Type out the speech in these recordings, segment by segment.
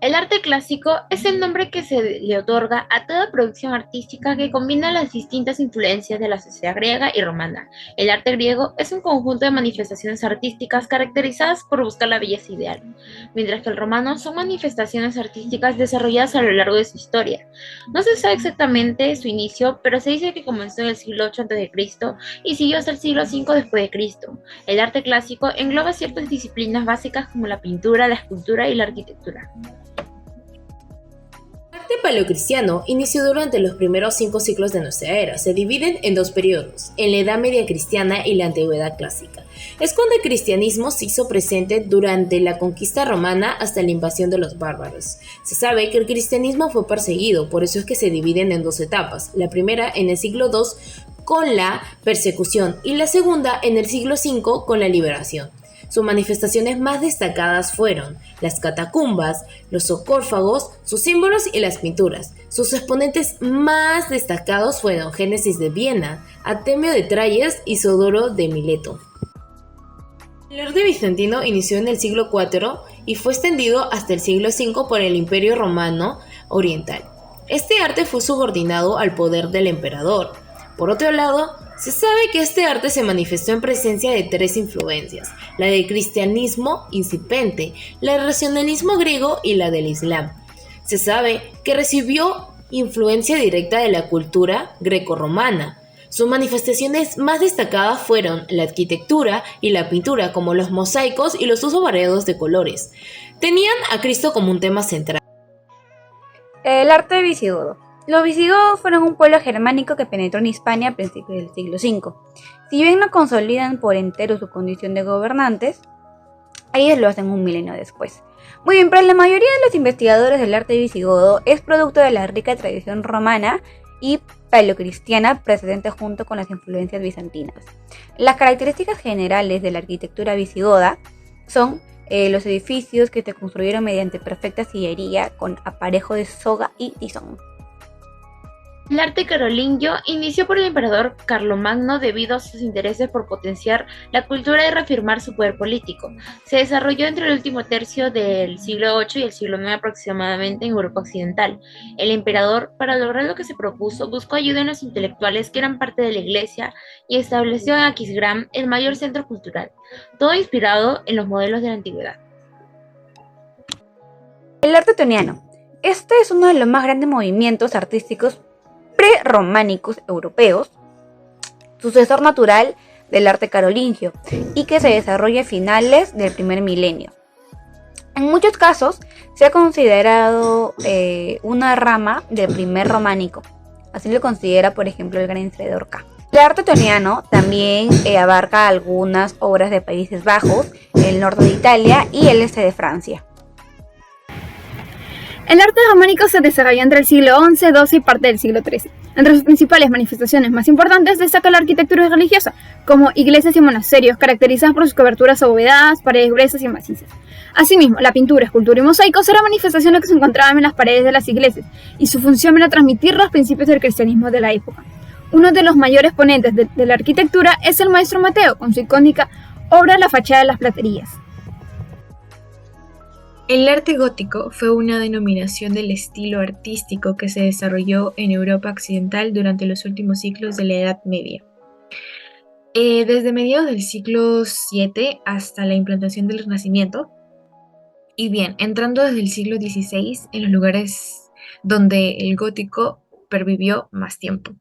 El arte clásico es el nombre que se le otorga a toda producción artística que combina las distintas influencias de la sociedad griega y romana. El arte griego es un conjunto de manifestaciones artísticas caracterizadas por buscar la belleza ideal, mientras que el romano son manifestaciones artísticas desarrolladas a lo largo de su historia. No se sabe exactamente su inicio, pero se dice que comenzó en el siglo VIII a.C. y siguió hasta el siglo V después de Cristo. El arte clásico engloba ciertas disciplinas básicas como la pintura, la escultura y la arquitectura. El arte paleocristiano inició durante los primeros 5 siglos de nuestra era. Se dividen en 2 periodos, en la Edad Media cristiana y la Antigüedad clásica. Es cuando el cristianismo se hizo presente durante la conquista romana hasta la invasión de los bárbaros. Se sabe que el cristianismo fue perseguido, por eso es que se dividen en 2 etapas. La primera en el siglo II con la persecución y la segunda en el siglo V con la liberación. Sus manifestaciones más destacadas fueron las catacumbas, los sarcófagos, sus símbolos y las pinturas. Sus exponentes más destacados fueron Génesis de Viena, Artemio de Tralles y Sodoro de Mileto. El arte bizantino inició en el siglo IV y fue extendido hasta el siglo V por el Imperio Romano Oriental. Este arte fue subordinado al poder del emperador. Por otro lado, se sabe que este arte se manifestó en presencia de 3 influencias, la del cristianismo incipiente, la del racionalismo griego y la del islam. Se sabe que recibió influencia directa de la cultura grecorromana. Sus manifestaciones más destacadas fueron la arquitectura y la pintura, como los mosaicos y los usos variados de colores. Tenían a Cristo como un tema central. El arte visigodo. Los visigodos fueron un pueblo germánico que penetró en Hispania a principios del siglo V. Si bien no consolidan por entero su condición de gobernantes, ellos lo hacen un milenio después. Muy bien, pero la mayoría de los investigadores del arte visigodo es producto de la rica tradición romana y paleocristiana presente junto con las influencias bizantinas. Las características generales de la arquitectura visigoda son los edificios que se construyeron mediante perfecta sillería con aparejo de soga y tizón. El arte carolingio inició por el emperador Carlomagno debido a sus intereses por potenciar la cultura y reafirmar su poder político. Se desarrolló entre el último tercio del siglo VIII y el siglo IX aproximadamente en Europa Occidental. El emperador, para lograr lo que se propuso, buscó ayuda en los intelectuales que eran parte de la iglesia y estableció en Aquisgrán el mayor centro cultural, todo inspirado en los modelos de la antigüedad. El arte otoniano. Este es uno de los más grandes movimientos artísticos prerrománicos europeos, sucesor natural del arte carolingio y que se desarrolla a finales del primer milenio. En muchos casos se ha considerado una rama del primer románico, así lo considera por ejemplo el gran historiador K. El arte otoniano también abarca algunas obras de Países Bajos, el norte de Italia y el este de Francia. El arte románico se desarrolló entre el siglo XI, XII y parte del siglo XIII. Entre sus principales manifestaciones más importantes destaca la arquitectura religiosa, como iglesias y monasterios, caracterizadas por sus coberturas abovedadas, paredes gruesas y macizas. Asimismo, la pintura, escultura y mosaicos eran manifestaciones que se encontraban en las paredes de las iglesias, y su función era transmitir los principios del cristianismo de la época. Uno de los mayores ponentes de la arquitectura es el maestro Mateo, con su icónica obra La fachada de las platerías. El arte gótico fue una denominación del estilo artístico que se desarrolló en Europa Occidental durante los últimos siglos de la Edad Media. Desde mediados del siglo VII hasta la implantación del Renacimiento, y bien, entrando desde el siglo XVI en los lugares donde el gótico pervivió más tiempo.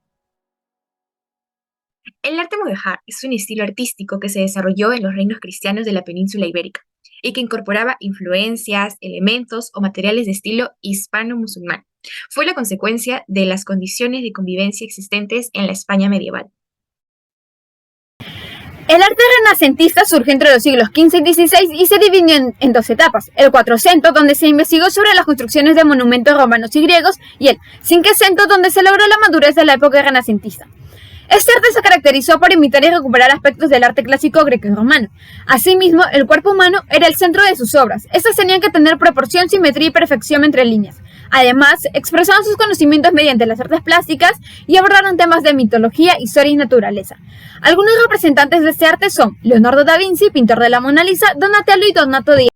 El arte mudéjar es un estilo artístico que se desarrolló en los reinos cristianos de la península ibérica y que incorporaba influencias, elementos o materiales de estilo hispano-musulmán. Fue la consecuencia de las condiciones de convivencia existentes en la España medieval. El arte renacentista surge entre los siglos XV y XVI y se dividió en 2 etapas: el Quattrocento, donde se investigó sobre las construcciones de monumentos romanos y griegos, y el Cinquecento, donde se logró la madurez de la época renacentista. Este arte se caracterizó por imitar y recuperar aspectos del arte clásico greco y romano. Asimismo, el cuerpo humano era el centro de sus obras. Estas tenían que tener proporción, simetría y perfección entre líneas. Además, expresaban sus conocimientos mediante las artes plásticas y abordaron temas de mitología, historia y naturaleza. Algunos representantes de este arte son Leonardo da Vinci, pintor de la Mona Lisa, Donatello y Donato di